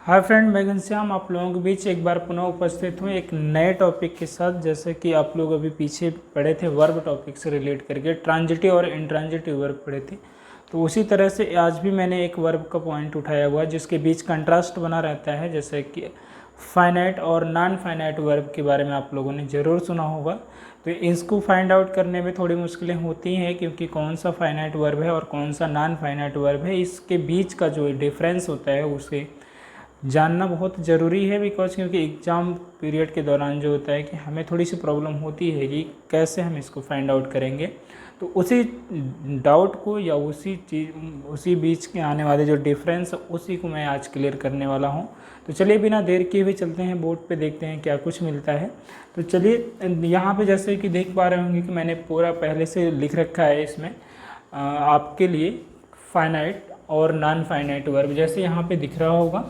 Hi friend, मैं घनश्याम आप लोगों के बीच एक बार पुनः उपस्थित हूँ एक नए टॉपिक के साथ। जैसे कि आप लोग अभी पीछे पढ़े थे वर्ब टॉपिक से रिलेट करके ट्रांजिटिव और इंट्रांजिटिव वर्ब पढ़े थे, तो उसी तरह से आज भी मैंने एक वर्ब का पॉइंट उठाया हुआ है जिसके बीच कंट्रास्ट बना रहता है। जैसे कि फाइनाइट और नॉन फाइनाइट वर्ब के बारे में आप लोगों ने ज़रूर सुना होगा, तो इसको फाइंड आउट करने में थोड़ी मुश्किलें होती हैं क्योंकि कौन सा फाइनाइट वर्ब है और कौन सा नॉन फाइनाइट वर्ब है, इसके बीच का जो डिफरेंस होता है उसे जानना बहुत ज़रूरी है। क्योंकि एग्ज़ाम पीरियड के दौरान जो होता है कि हमें थोड़ी सी प्रॉब्लम होती है कि कैसे हम इसको फाइंड आउट करेंगे, तो उसी डाउट को या उसी बीच के आने वाले जो डिफरेंस उसी को मैं आज क्लियर करने वाला हूं। तो चलिए बिना देर किए हुए चलते हैं बोर्ड पे, देखते हैं क्या कुछ मिलता है। तो चलिए यहाँ पे जैसे कि देख पा रहे होंगे कि मैंने पूरा पहले से लिख रखा है इसमें आपके लिए फाइनाइट और नॉन फाइनाइट वर्ब। जैसे यहाँ पे दिख रहा होगा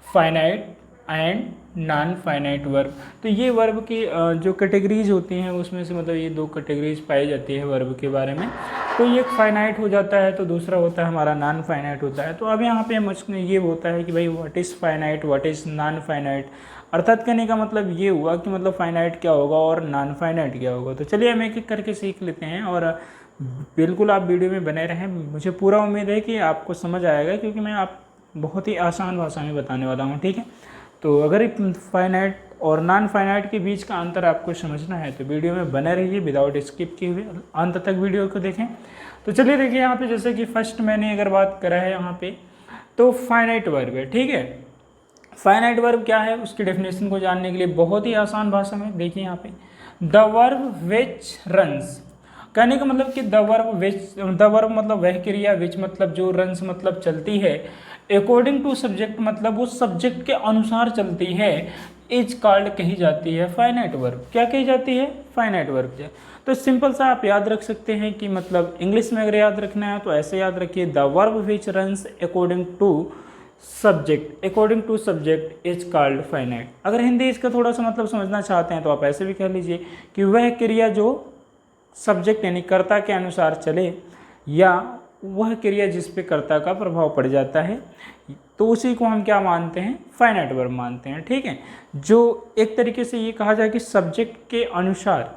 finite and non finite verb, तो ये वर्ब की जो कैटेगरीज होती हैं उसमें से मतलब ये दो कैटेगरीज पाई जाती है वर्ब के बारे में। तो ये फाइनाइट हो जाता है तो दूसरा होता है हमारा नॉन फाइनाइट होता है। तो अब यहाँ पे मुझमें ये होता है कि भाई what is finite, what is non finite. अर्थात कहने का मतलब ये हुआ कि मतलब फाइनाइट क्या होगा और नॉन फाइनाइट क्या होगा। तो चलिए हम एक एक करके सीख लेते हैं और बिल्कुल आप वीडियो में बने रहें। मुझे पूरा उम्मीद है कि आपको समझ आएगा क्योंकि मैं आप बहुत ही आसान भाषा में बताने वाला हूँ, ठीक है। तो अगर फाइनाइट और नॉन फाइनाइट के बीच का अंतर आपको समझना है तो वीडियो में बने रहिए, विदाउट स्किप किए हुए अंत तक वीडियो को देखें। तो चलिए देखिए यहाँ पे जैसे कि फर्स्ट मैंने अगर बात करा है यहाँ पे तो फाइनाइट वर्ब है, ठीक है। फाइनाइट वर्ब क्या है उसकी डेफिनेशन को जानने के लिए बहुत ही आसान भाषा में देखिए यहाँ पे द वर्ब विच रन्स, कहने का मतलब कि द वर्ब मतलब वह क्रिया, विच मतलब जो, रन्स मतलब चलती है, अकॉर्डिंग टू सब्जेक्ट मतलब उस सब्जेक्ट के अनुसार चलती है, इज कॉल्ड कही जाती है फाइनाइट वर्ब। क्या कही जाती है? Finite verb. तो सिंपल सा आप याद रख सकते हैं कि मतलब इंग्लिश में अगर याद रखना है तो ऐसे याद रखिए the verb which runs according to subject is called finite. अगर हिंदी इसका थोड़ा सा मतलब समझना चाहते हैं तो आप ऐसे भी कह लीजिए कि वह क्रिया जो सब्जेक्ट यानी कर्ता के अनुसार चले या वह क्रिया जिस पे कर्ता का प्रभाव पड़ जाता है, तो उसी को हम क्या मानते हैं? फाइनाइट वर्ब मानते हैं, ठीक है। जो एक तरीके से ये कहा जाए कि सब्जेक्ट के अनुसार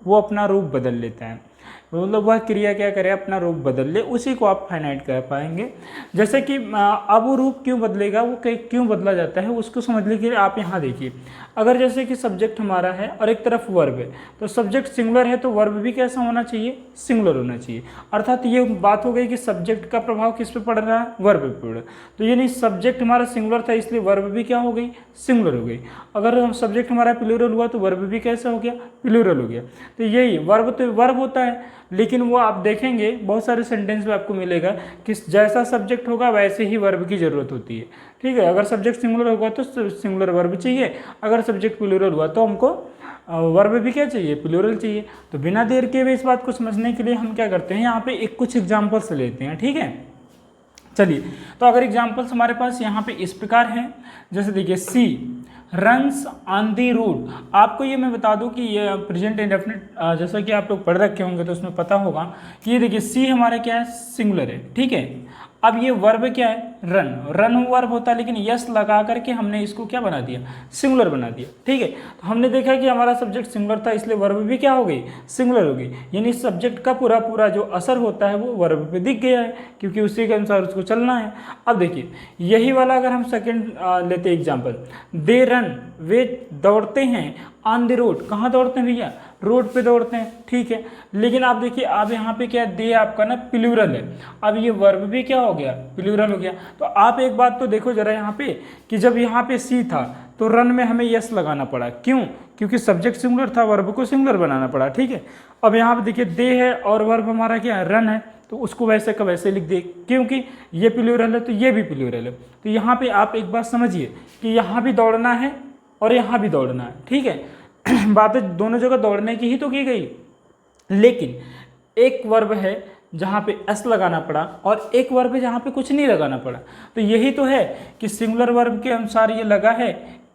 वो अपना रूप बदल लेता है, मतलब वह क्रिया क्या करे, अपना रूप बदल ले, उसी को आप फाइनाइट कह पाएंगे। जैसे कि अब वो रूप क्यों बदलेगा, वो क्यों बदला जाता है उसको समझने के लिए आप यहाँ देखिए। अगर जैसे कि सब्जेक्ट हमारा है और एक तरफ वर्ब है, तो सब्जेक्ट सिंगुलर है तो वर्ब भी कैसा होना चाहिए? सिंगुलर होना चाहिए। अर्थात ये बात हो गई कि सब्जेक्ट का प्रभाव किस पे पड़ रहा है? वर्ब पे पड़ रहा है। तो यानी सब्जेक्ट हमारा सिंगुलर था इसलिए वर्ब भी क्या हो गई? सिंगुलर हो गई। अगर सब्जेक्ट हमारा प्लूरल हुआ तो वर्ब भी कैसा हो गया? प्लूरल हो गया। तो यही वर्ब तो वर्ब होता है, लेकिन वो आप देखेंगे बहुत सारे सेंटेंस में आपको मिलेगा कि जैसा सब्जेक्ट होगा वैसे ही वर्ब की ज़रूरत होती है, ठीक है। अगर सब्जेक्ट सिंगुलर होगा तो सिंगुलर वर्ब चाहिए, अगर सब्जेक्ट प्लूरल हुआ तो हमको वर्ब भी क्या चाहिए? प्लूरल चाहिए। तो बिना देर के हुए इस बात को समझने के लिए हम क्या करते हैं, यहाँ पे कुछ एग्जाम्पल्स लेते हैं, ठीक है। चलिए, तो अगर एग्जाम्पल्स हमारे पास यहाँ पे इस प्रकार हैं, जैसे देखिए सी रन्स ऑन दी रोड। आपको ये मैं बता दूं कि ये प्रेजेंट इंडेफिनिट जैसा कि आप लोग पढ़ रखे होंगे तो उसमें पता होगा कि ये देखिए सी हमारा क्या है? सिंगुलर है, ठीक है। अब ये वर्ब क्या है? रन वर्ब होता है, लेकिन यस लगा करके हमने इसको क्या बना दिया? सिंगुलर बना दिया, ठीक है। तो हमने देखा कि हमारा सब्जेक्ट सिंगुलर था इसलिए वर्ब भी क्या हो गई? सिंगुलर हो गई। यानी सब्जेक्ट का पूरा जो असर होता है वो वर्ब पे दिख गया है क्योंकि उसी के अनुसार उसको चलना है। अब देखिए यही वाला अगर हम सेकेंड लेते एग्जाम्पल, दे रन, वे दौड़ते हैं ऑन द रोड। कहाँ दौड़ते हैं भैया? रोड पे दौड़ते हैं, ठीक है। लेकिन आप देखिए अब यहाँ पे क्या दे आपका ना प्लूरल है, अब ये वर्ब भी क्या हो गया? प्लूरल हो गया। तो आप एक बात तो देखो जरा यहाँ पे कि जब यहाँ पे सी था तो रन में हमें यस लगाना पड़ा, क्यों? क्योंकि सब्जेक्ट सिंगुलर था, वर्ब को सिंगुलर बनाना पड़ा, ठीक है। अब यहाँ पे देखिए दे है और वर्ब हमारा क्या है? रन है, तो उसको वैसे का वैसे लिख दे, क्योंकि ये प्लूरल है तो ये भी प्लूरल है। तो यहाँ पे आप एक बात समझिए कि यहाँ भी दौड़ना है और यहाँ भी दौड़ना है, ठीक है। बातें दोनों जगह दौड़ने की ही तो की गई, लेकिन एक वर्ब है जहाँ पे एस लगाना पड़ा और एक वर्ब है जहाँ पे कुछ नहीं लगाना पड़ा। तो यही तो है कि सिंगुलर वर्ब के अनुसार ये लगा है,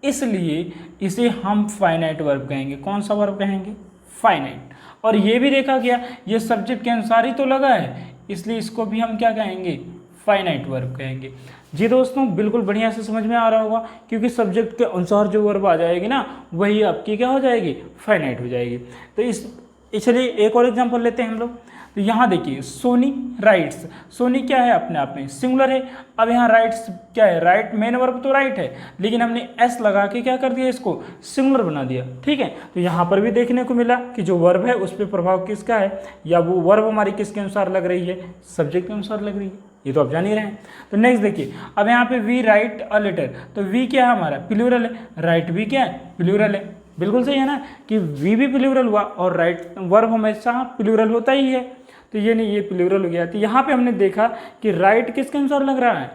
इसलिए इसे हम फाइनाइट वर्ब कहेंगे। कौन सा वर्ब कहेंगे? फाइनाइट। और ये भी देखा गया ये सब्जेक्ट के अनुसार ही तो लगा है, इसलिए इसको भी हम क्या कहेंगे? फाइनाइट वर्ब कहेंगे। जी दोस्तों, बिल्कुल बढ़िया से समझ में आ रहा होगा, क्योंकि सब्जेक्ट के अनुसार जो वर्ब आ जाएगी ना, वही आपकी क्या हो जाएगी, फाइनाइट हो जाएगी। तो चलिए एक और एग्जांपल लेते हैं हम लोग। तो यहाँ देखिए, सोनी राइट्स। सोनी क्या है, अपने आप में सिंगुलर है। अब यहाँ राइट्स क्या है, राइट मेन वर्ब तो राइट है, लेकिन हमने एस लगा के क्या कर दिया, इसको सिंगुलर बना दिया। ठीक है, तो यहाँ पर भी देखने को मिला कि जो वर्ब है उस पर प्रभाव किसका है, या वो वर्ब हमारी किसके अनुसार लग रही है, सब्जेक्ट के अनुसार लग रही है। ये तो आप जान ही रहे हैं। तो नेक्स्ट देखिए, अब यहाँ पे वी राइट अ लेटर, तो वी क्या है हमारा, प्लूरल है, राइट भी क्या है, प्लूरल है। बिल्कुल सही है ना, कि वी भी प्लूरल हुआ और राइट वर्ब हमेशा प्लूरल होता ही है, तो ये नहीं, ये प्लूरल हो गया। तो यहाँ पे हमने देखा कि राइट किसके अनुसार लग रहा है,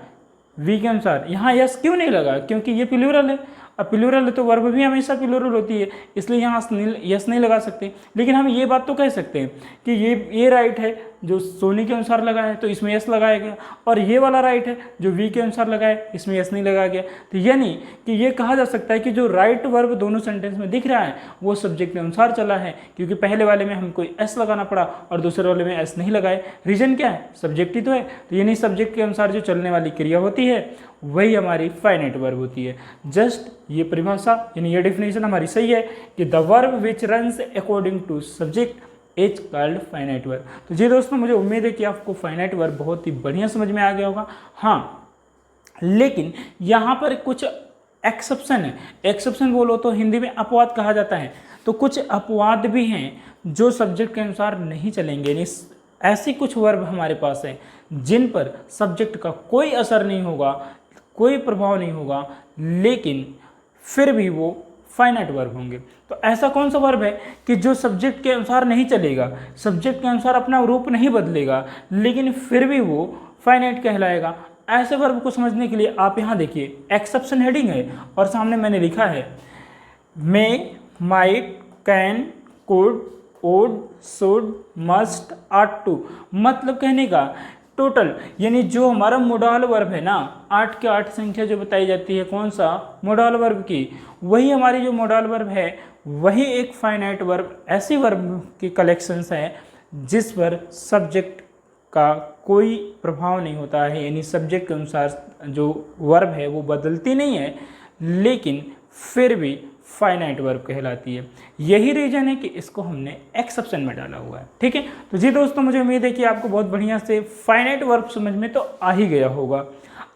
वी के अनुसार। यहाँ यस क्यों नहीं लगा, क्योंकि ये प्लूरल है। अब प्लूरल है तो वर्ब भी हमेशा प्लूरल होती है, इसलिए यहाँ यस नहीं लगा सकते। लेकिन हम ये बात तो कह सकते हैं कि ये राइट है जो सोनी के अनुसार लगा है, तो इसमें यस लगाया गया, और ये वाला राइट है जो वी के अनुसार लगा है, इसमें यस नहीं लगाया गया। तो यानी कि ये कहा जा सकता है कि जो राइट वर्ब दोनों सेंटेंस में दिख रहा है वो सब्जेक्ट के अनुसार चला है, क्योंकि पहले वाले में हमको एस लगाना पड़ा और दूसरे वाले में एस नहीं लगाए। रीजन क्या है, सब्जेक्ट ही तो है। तो यानी सब्जेक्ट के अनुसार जो चलने वाली क्रिया होती है वही हमारी फाइनाइट वर्ब होती है। जस्ट ये परिभाषा यानी ये डेफिनेशन हमारी सही है कि the verb which runs according to subject is called finite verb. तो जी दोस्तों, मुझे उम्मीद है कि आपको फाइनाइट वर्ब बहुत ही बढ़िया समझ में आ गया होगा। हाँ, लेकिन यहाँ पर कुछ एक्सेप्शन है। एक्सेप्शन बोलो तो हिंदी में अपवाद कहा जाता है। तो कुछ अपवाद भी हैं जो सब्जेक्ट के अनुसार नहीं चलेंगे। यानी ऐसी कुछ वर्ब हमारे पास हैं जिन पर सब्जेक्ट का कोई असर नहीं होगा, कोई प्रभाव नहीं होगा, लेकिन फिर भी वो फाइनाइट वर्ब होंगे। तो ऐसा कौन सा वर्ब है कि जो सब्जेक्ट के अनुसार नहीं चलेगा, सब्जेक्ट के अनुसार अपना रूप नहीं बदलेगा, लेकिन फिर भी वो फाइनाइट कहलाएगा। ऐसे वर्ब को समझने के लिए आप यहाँ देखिए, एक्सेप्शन हेडिंग है और सामने मैंने लिखा है may, might, can, could, would, should, must, ought to. मतलब कहने का टोटल, यानी जो हमारा मोडाल वर्ब है ना, 8 के 8 संख्या जो बताई जाती है, कौन सा, मोडाल वर्ब की, वही हमारी जो मोडाल वर्ब है वही एक फाइनाइट वर्ब। ऐसी वर्ब की कलेक्शंस हैं जिस पर सब्जेक्ट का कोई प्रभाव नहीं होता है, यानी सब्जेक्ट के अनुसार जो वर्ब है वो बदलती नहीं है, लेकिन फिर भी फाइनाइट वर्ब कहलाती है। यही रीजन है कि इसको हमने एक्सेप्शन में डाला हुआ है। ठीक है, तो जी दोस्तों, मुझे उम्मीद है कि आपको बहुत बढ़िया से फाइनाइट वर्ब समझ में तो आ ही गया होगा।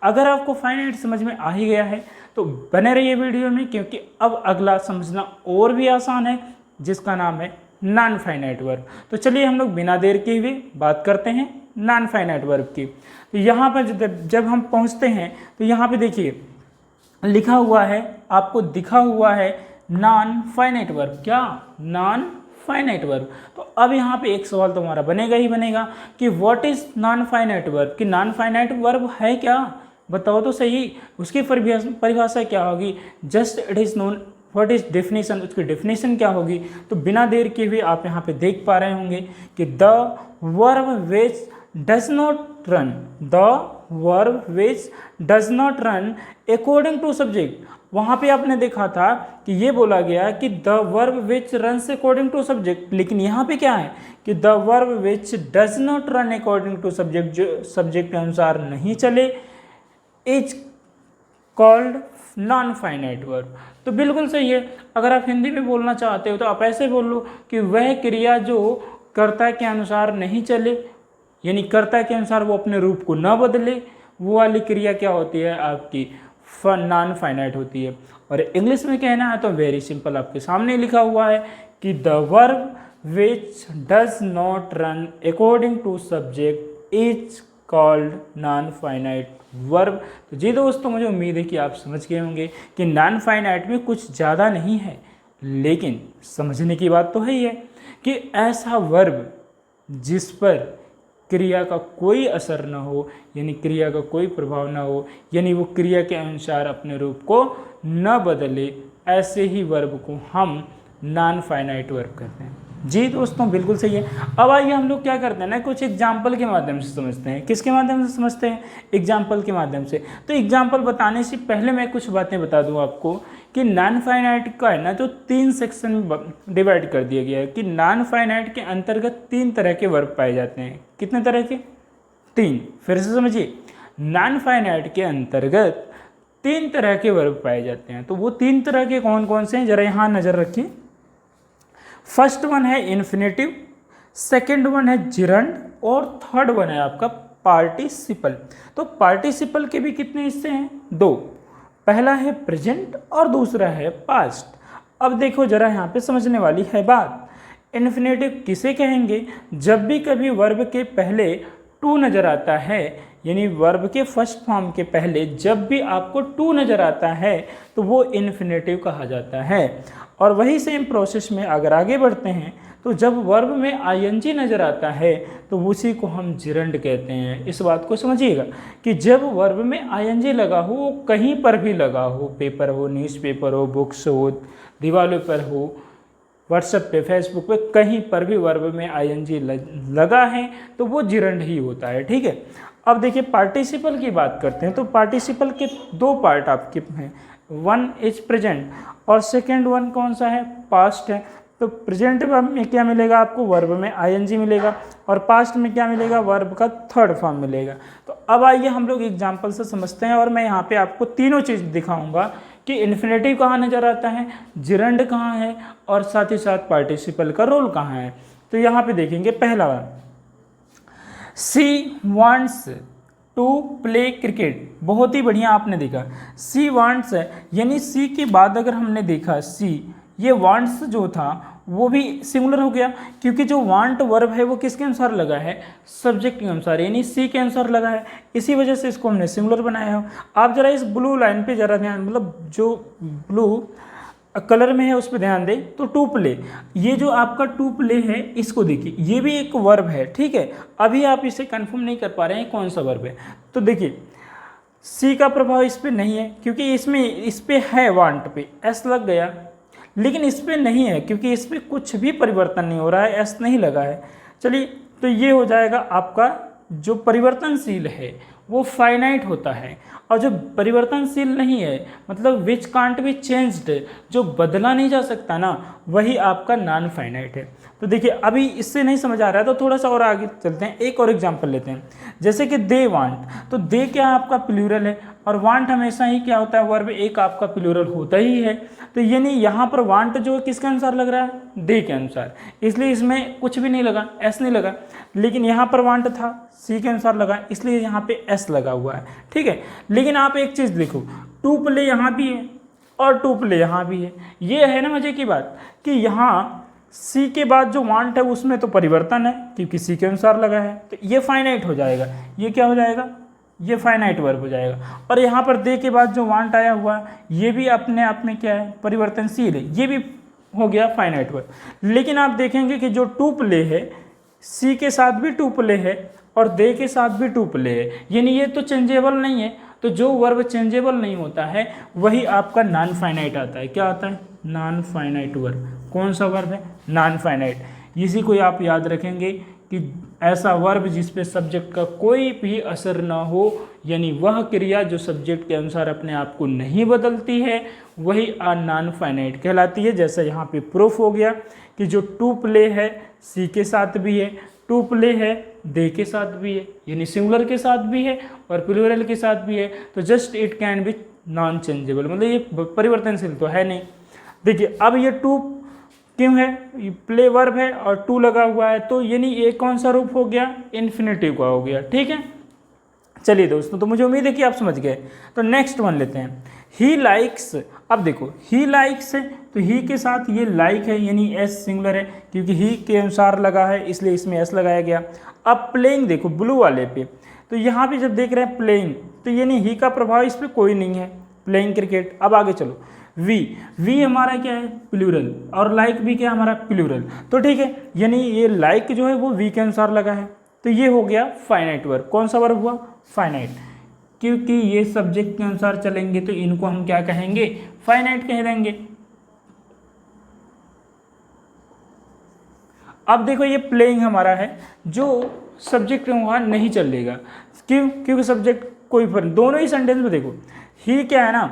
अगर आपको फाइनाइट समझ में आ ही गया है तो बने रहिए वीडियो में, क्योंकि अब अगला समझना और भी आसान है, जिसका नाम है नॉन फाइनाइट वर्ब। तो चलिए हम लोग बिना देर के हुए बात करते हैं नॉन फाइनाइट वर्ब की। तो यहाँ पर जब हम पहुँचते हैं तो यहाँ पे देखिए लिखा हुआ है, आपको दिखा हुआ है नॉन फाइनाइट वर्ब। क्या, नॉन फाइनाइट वर्ब। तो अब यहाँ पे एक सवाल तो हमारा बनेगा ही बनेगा कि what is non finite verb, कि नॉन फाइनाइट वर्ब है क्या, बताओ तो सही, उसकी परिभाषा क्या होगी। Just it is known, what is definition, उसकी डेफिनेशन क्या होगी। तो बिना देर के हुए आप यहाँ पे देख पा रहे होंगे कि the verb which does not run, the verb which does not run according to subject. वहाँ पे आपने देखा था कि ये बोला गया कि the verb which runs according to subject, लेकिन यहाँ पे क्या है कि the verb which does not run according to subject, जो सब्जेक्ट के अनुसार नहीं चले, is called non finite verb. तो बिल्कुल सही है। अगर आप हिंदी में बोलना चाहते हो तो आप ऐसे बोल लो कि वह क्रिया जो कर्ता के अनुसार नहीं चले, यानी कर्ता के अनुसार वो अपने रूप को न बदले, वो वाली क्रिया क्या होती है, आपकी नॉन फाइनाइट होती है। और इंग्लिश में कहना है तो वेरी सिंपल, आपके सामने लिखा हुआ है कि the verb which does not run according to subject is called non finite verb. तो जी दोस्तों, मुझे उम्मीद है कि आप समझ गए होंगे कि नॉन फाइनाइट में कुछ ज़्यादा नहीं है, लेकिन समझने की बात तो है ही है कि ऐसा वर्ब जिस पर क्रिया का कोई असर न हो, यानी क्रिया का कोई प्रभाव न हो, यानी वो क्रिया के अनुसार अपने रूप को न बदले, ऐसे ही वर्ब को हम नॉन फाइनाइट वर्ब कहते हैं। जी दोस्तों, बिल्कुल सही है। अब आइए हम लोग क्या करते हैं ना, कुछ एग्जाम्पल के माध्यम से समझते हैं। किसके माध्यम से समझते हैं, एग्जाम्पल के माध्यम से। तो एग्जाम्पल बताने से पहले मैं कुछ बातें बता दूं आपको कि नॉन फाइनाइट का है ना जो 3 सेक्शन में डिवाइड कर दिया गया है कि नॉन फाइनाइट के अंतर्गत 3 तरह के वर्ब पाए जाते हैं। कितने तरह के, 3। फिर से समझिए, नॉन फाइनाइट के अंतर्गत 3 तरह के वर्ब पाए जाते हैं। तो वो 3 तरह के कौन कौन से हैं, जरा यहाँ नज़र रखिए। फर्स्ट वन है इन्फिनेटिव, सेकंड वन है जिरंड, और थर्ड वन है आपका पार्टिसिपल। तो पार्टिसिपल के भी कितने हिस्से हैं, 2। पहला है प्रेजेंट और दूसरा है पास्ट। अब देखो जरा यहाँ पे समझने वाली है बात। इन्फिनेटिव किसे कहेंगे, जब भी कभी वर्ब के पहले टू नज़र आता है, यानी वर्ब के फर्स्ट फॉर्म के पहले जब भी आपको टू नज़र आता है तो वो इन्फिनेटिव कहा जाता है। और वही सेम प्रोसेस में अगर आगे बढ़ते हैं तो जब वर्ब में आईएनजी नज़र आता है तो उसी को हम जिरंड कहते हैं। इस बात को समझिएगा कि जब वर्ब में आईएनजी लगा हो, वो कहीं पर भी लगा हो, पेपर हो, न्यूज़पेपर हो, बुक्स हो, दीवारों पर हो, व्हाट्सएप पे, फेसबुक पे, कहीं पर भी वर्ब में आईएनजी लगा है तो वो जिरंड ही होता है। ठीक है। अब देखिए पार्टिसिपल की बात करते हैं। तो पार्टिसिपल के 2 पार्ट आपके हैं, वन इज प्रेजेंट और सेकेंड वन कौन सा है, पास्ट है। तो प्रेजेंट में क्या मिलेगा आपको, वर्ब में आईएनजी मिलेगा, और पास्ट में क्या मिलेगा, वर्ब का थर्ड फॉर्म मिलेगा। तो अब आइए हम लोग एग्जाम्पल से समझते हैं, और मैं यहाँ पे आपको तीनों चीज़ दिखाऊंगा कि इन्फिनेटिव कहाँ नज़र आता है, जिरंड कहाँ है, और साथ ही साथ पार्टिसिपल का रोल कहाँ है। तो यहाँ पे देखेंगे पहला वाला, she wants to play cricket. बहुत ही बढ़िया आपने देखा, सी वांट्स है, यानी सी के बाद अगर हमने देखा सी, ये वांट्स जो था वो भी सिंगुलर हो गया, क्योंकि जो वांट वर्ब है वो किसके अनुसार लगा है, सब्जेक्ट के अनुसार, यानी सी के अनुसार लगा है। इसी वजह से इसको हमने सिंगुलर बनाया है। आप जरा इस ब्लू लाइन पे जरा ध्यान, मतलब जो ब्लू कलर में है उस पर ध्यान दें। तो टू प्ले, ये जो आपका टू प्ले है इसको देखिए, ये भी एक वर्ब है। ठीक है, अभी आप इसे कंफर्म नहीं कर पा रहे हैं कौन सा वर्ब है। तो देखिए सी का प्रभाव इस पर नहीं है, क्योंकि इसमें इस पर है, वांट पे एस लग गया, लेकिन इस पर नहीं है क्योंकि इस पर कुछ भी परिवर्तन नहीं हो रहा है, एस नहीं लगा है। चलिए, तो ये हो जाएगा आपका जो परिवर्तनशील है वो फाइनाइट होता है, और जो परिवर्तनशील नहीं है मतलब विच कांट बी चेंज्ड, जो बदला नहीं जा सकता ना, वही आपका नॉन फाइनाइट है। तो देखिए अभी इससे नहीं समझ आ रहा है तो थोड़ा सा और आगे चलते हैं, एक और एग्जांपल लेते हैं। जैसे कि दे वांट, तो दे क्या आपका प्लूरल है, और वांट हमेशा ही क्या होता है, वर्ब एक आपका प्लूरल होता ही है। तो यानी यहाँ पर वांट जो किसके अनुसार लग रहा है, दे के अनुसार, इसलिए इसमें कुछ भी नहीं लगा, एस नहीं लगा। लेकिन यहाँ पर वांट था, सी के अनुसार लगा, इसलिए यहाँ पे एस लगा हुआ है। ठीक है, लेकिन आप एक चीज़ देखो, टू प्ले यहाँ भी है और टू प्ले यहाँ भी है। ये है ना मजे की बात कि यहाँ सी के बाद जो वांट है उसमें तो परिवर्तन है क्योंकि सी के अनुसार लगा है, तो ये फाइनाइट हो जाएगा। ये क्या हो जाएगा, ये फाइनाइट वर्ब हो जाएगा। और यहाँ पर दे के बाद जो वांट आया हुआ है ये भी अपने आप में क्या है, परिवर्तनशील है, ये भी हो गया फाइनाइट वर्ब। लेकिन आप देखेंगे कि जो टू प्ले है, सी के साथ भी टू प्ले है और दे के साथ भी टू प्ले है, यानी ये तो चेंजेबल नहीं है। तो जो वर्ब चेंजेबल नहीं होता है वही आपका नॉन फाइनाइट आता है। क्या आता है, नॉन फाइनाइट वर्ब। कौन सा वर्ब है, नॉन फाइनाइट। इसी को आप याद रखेंगे कि ऐसा वर्ब जिस पे सब्जेक्ट का कोई भी असर ना हो, यानी वह क्रिया जो सब्जेक्ट के अनुसार अपने आप को नहीं बदलती है, वही नॉन फाइनाइट कहलाती है। जैसा यहाँ पे प्रूफ हो गया कि जो टू प्ले है सी के साथ भी है, टू प्ले है दे के साथ भी है, यानी सिंगुलर के साथ भी है और प्लूरल के साथ भी है। तो just it can be non changeable, मतलब ये परिवर्तनशील तो है नहीं। देखिए अब ये टू क्यों है, प्ले वर्ब है और टू लगा हुआ है, तो यानी ये कौन सा रूप हो गया, इन्फिनेटिव का हो गया। ठीक है, चलिए दोस्तों, तो मुझे उम्मीद है कि आप समझ गए। तो नेक्स्ट वन लेते हैं, ही लाइक्स। अब देखो ही लाइक्स है तो ही के साथ ये लाइक है, यानी एस सिंगुलर है क्योंकि ही के अनुसार लगा है इसलिए इसमें एस लगाया गया। अब प्लेइंग देखो ब्लू वाले पे, तो यहाँ पे जब देख रहे हैं प्लेइंग, तो यानी ही का प्रभाव इस पर कोई नहीं है, प्लेइंग क्रिकेट। अब आगे चलो, वी हमारा क्या है, प्लूरल, और लाइक भी क्या हमारा प्लूरल। तो ठीक है, यानी ये लाइक जो है वो वी के अनुसार लगा है, तो ये हो गया फाइनाइट वर्ब। कौन सा वर्ब हुआ, फाइनाइट, क्योंकि ये सब्जेक्ट के अनुसार चलेंगे तो इनको हम क्या कहेंगे, फाइनाइट कह देंगे। अब देखो ये प्लेइंग हमारा है, जो सब्जेक्ट वहाँ नहीं चलेगा। क्यों, क्योंकि सब्जेक्ट कोई फर्क, दोनों ही सेंटेंस में देखो ही क्या है ना,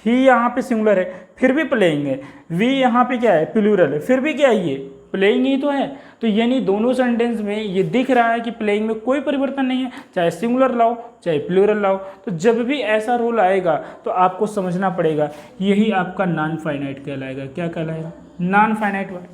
ही यहाँ पे सिंगुलर है फिर भी प्लेइंग है, वी यहाँ पे क्या है, प्लूरल है फिर भी क्या है, ये प्लेइंग ही तो है। तो यानी दोनों सेंटेंस में ये दिख रहा है कि प्लेइंग में कोई परिवर्तन नहीं है, चाहे सिंगुलर लाओ चाहे प्लूरल लाओ। तो जब भी ऐसा रूल आएगा तो आपको समझना पड़ेगा, यही आपका नॉन फाइनाइट कहलाएगा। क्या कहलाएगा? Non finite verb,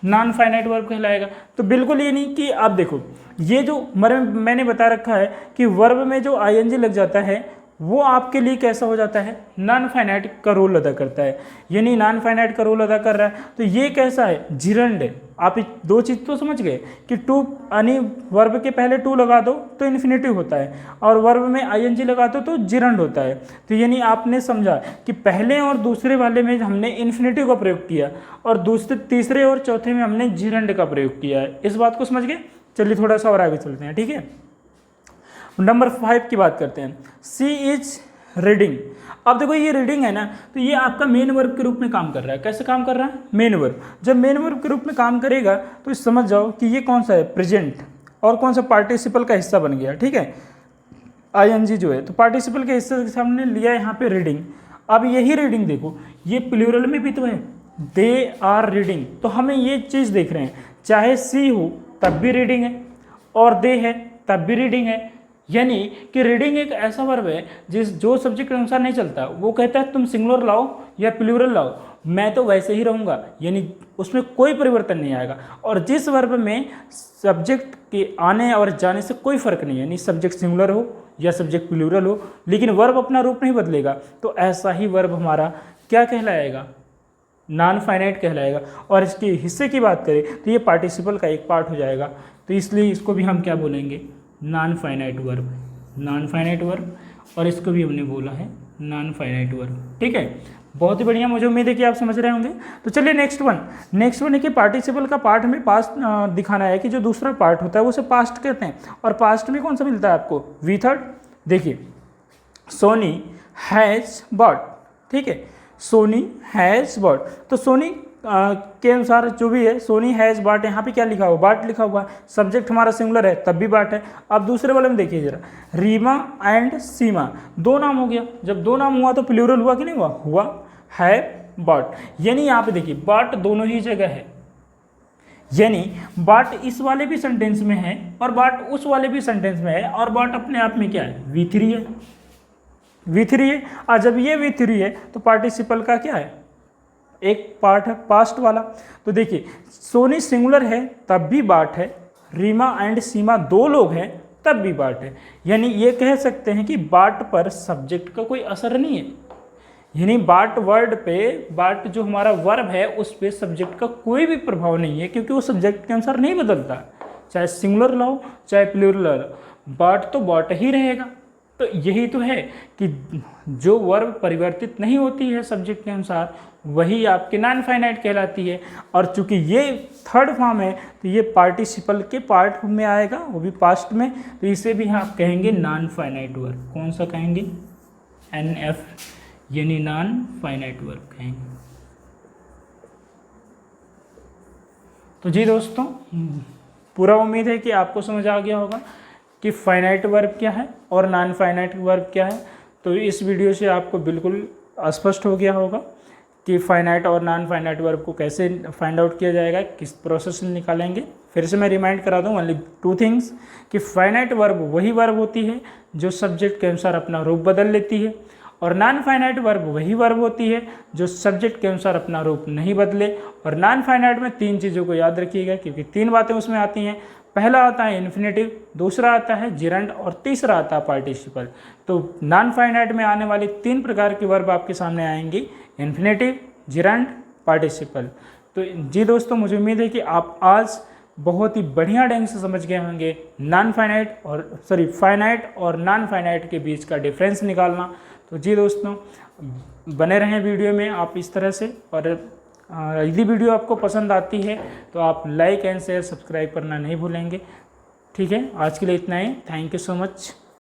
non finite verb कहलाएगा। तो बिल्कुल ये नहीं कि आप देखो, ये जो मैंने बता रखा है कि वर्ब में जो आईएनजी लग जाता है वो आपके लिए कैसा हो जाता है? नॉन फाइनाइट का रोल अदा करता है। यानी नॉन फाइनाइट का रोल अदा कर रहा है। तो ये कैसा है? जिरंड है। आप दो चीज़ तो समझ गए कि टू यानी वर्ब के पहले टू लगा दो तो इन्फिनेटिव होता है, और वर्ब में आईएनजी लगा दो तो जिरंड होता है। तो यानी आपने समझा कि पहले और दूसरे वाले में हमने इन्फिनेटिव का प्रयोग किया और तीसरे और चौथे में हमने जिरंड का प्रयोग किया है। इस बात को समझ गए? चलिए थोड़ा सा और आगे चलते हैं, ठीक है। नंबर 5 की बात करते हैं। सी इज रीडिंग। अब देखो ये रीडिंग है ना, तो ये आपका मेन वर्ब के रूप में काम कर रहा है। कैसे काम कर रहा है? Main verb. जब मेन वर्ब के रूप में काम करेगा तो समझ जाओ कि ये कौन सा है? प्रेजेंट। और कौन सा? पार्टिसिपल का हिस्सा बन गया, ठीक है। आईएनजी जो है तो पार्टिसिपल के हिस्से के सामने लिया यहाँ पे रीडिंग। अब यही रीडिंग देखो, ये प्लूरल में भी तो है, दे आर रीडिंग। तो हमें ये चीज़ देख रहे हैं, चाहे सी हो तब भी रीडिंग है और दे है तब भी रीडिंग है। यानी कि रीडिंग एक ऐसा वर्ब है जो सब्जेक्ट के अनुसार नहीं चलता। वो कहता है तुम सिंगुलर लाओ या प्लूरल लाओ, मैं तो वैसे ही रहूँगा, यानी उसमें कोई परिवर्तन नहीं आएगा। और जिस वर्ब में सब्जेक्ट के आने और जाने से कोई फर्क नहीं है, यानी सब्जेक्ट सिंगुलर हो या सब्जेक्ट प्लूरल हो, लेकिन वर्ब अपना रूप नहीं बदलेगा, तो ऐसा ही वर्ब हमारा क्या कहलाएगा? नॉन फाइनाइट कहलाएगा। और इसके हिस्से की बात करें तो ये पार्टिसिपल का एक पार्ट हो जाएगा। तो इसलिए इसको भी हम क्या बोलेंगे? Non finite verb, non finite verb. और इसको भी हमने बोला है नॉन फाइनाइट वर्ब, ठीक है। बहुत ही बढ़िया, मुझे उम्मीद है कि आप समझ रहे होंगे। तो चलिए नेक्स्ट वन है कि पार्टिसिपल का पार्ट हमें पास्ट दिखाना है कि जो दूसरा पार्ट होता है वो उसे पास्ट कहते हैं। और पास्ट में कौन सा मिलता है आपको? V third. देखिए, सोनी हैज़ बॉट, ठीक है, सोनी हैज़ बॉट। तो सोनी के अनुसार जो भी है, सोनी हैज़ बाट, यहाँ पे क्या लिखा हुआ? बाट लिखा हुआ है। सब्जेक्ट हमारा सिंगुलर है तब भी बाट है। अब दूसरे वाले में देखिए जरा, रीमा एंड सीमा, दो नाम हो गया। जब दो नाम हुआ तो प्लूरल हुआ कि नहीं हुआ? हुआ है बाट। यानी यहाँ पे देखिए बाट दोनों ही जगह है, यानी बाट इस वाले भी सेंटेंस में है और बाट उस वाले भी सेंटेंस में है। और बाट अपने आप में क्या है? V3 है, V3 है। और जब ये V3 है तो पार्टिसिपल का क्या है? एक पार्ट है पास्ट वाला। तो देखिए, सोनी सिंगुलर है तब भी बाट है, रीमा एंड सीमा दो लोग हैं तब भी बाट है। यानी ये कह सकते हैं कि बाट पर सब्जेक्ट का कोई असर नहीं है। यानी बाट वर्ड पे, बाट जो हमारा वर्ब है उस पे सब्जेक्ट का कोई भी प्रभाव नहीं है, क्योंकि वो सब्जेक्ट के अनुसार नहीं बदलता। चाहे सिंगुलर लाओ चाहे प्लूरल लाओ, बाट तो बाट ही रहेगा। तो यही तो है कि जो वर्ब परिवर्तित नहीं होती है सब्जेक्ट के अनुसार, वही आपकी नॉन फाइनाइट कहलाती है। और चूंकि ये थर्ड फॉर्म है तो ये पार्टिसिपल के पार्ट में आएगा, वो भी पास्ट में। तो इसे भी आप कहेंगे नॉन फाइनाइट वर्ब। कौन सा कहेंगे? NF, यानी नॉन फाइनाइट वर्ब कहेंगे। तो जी दोस्तों, पूरा उम्मीद है कि आपको समझ आ गया होगा कि फाइनाइट वर्ब क्या है और नॉन फाइनाइट वर्ब क्या है। तो इस वीडियो से आपको बिल्कुल स्पष्ट हो गया होगा कि फाइनाइट और नॉन फाइनाइट वर्ब को कैसे फाइंड आउट किया जाएगा, किस प्रोसेस में निकालेंगे। फिर से मैं रिमाइंड करा दूँ ओनली 2 थिंग्स कि फाइनाइट वर्ब वही वर्ब होती है जो सब्जेक्ट के अनुसार अपना रूप बदल लेती है, और नॉन फाइनाइट वर्ब वही वर्ब होती है जो सब्जेक्ट के अनुसार अपना रूप नहीं बदले। और नॉन फाइनाइट में 3 चीज़ों को याद रखिएगा, क्योंकि 3 बातें उसमें आती हैं। पहला आता है इन्फिनेटिव, दूसरा आता है जिरंड और तीसरा आता है पार्टिसिपल। तो नॉन फाइनाइट में आने वाली 3 प्रकार के वर्ब आपके सामने आएंगी, इन्फिनेटिव, जिरंड, पार्टिसिपल। तो जी दोस्तों, मुझे उम्मीद है कि आप आज बहुत ही बढ़िया ढंग से समझ गए होंगे फाइनाइट और नॉन फाइनाइट के बीच का डिफरेंस निकालना। तो जी दोस्तों, बने रहें वीडियो में आप इस तरह से। और यदि वीडियो आपको पसंद आती है तो आप लाइक एंड शेयर सब्सक्राइब करना नहीं भूलेंगे। ठीक है, आज के लिए इतना ही। Thank you so much.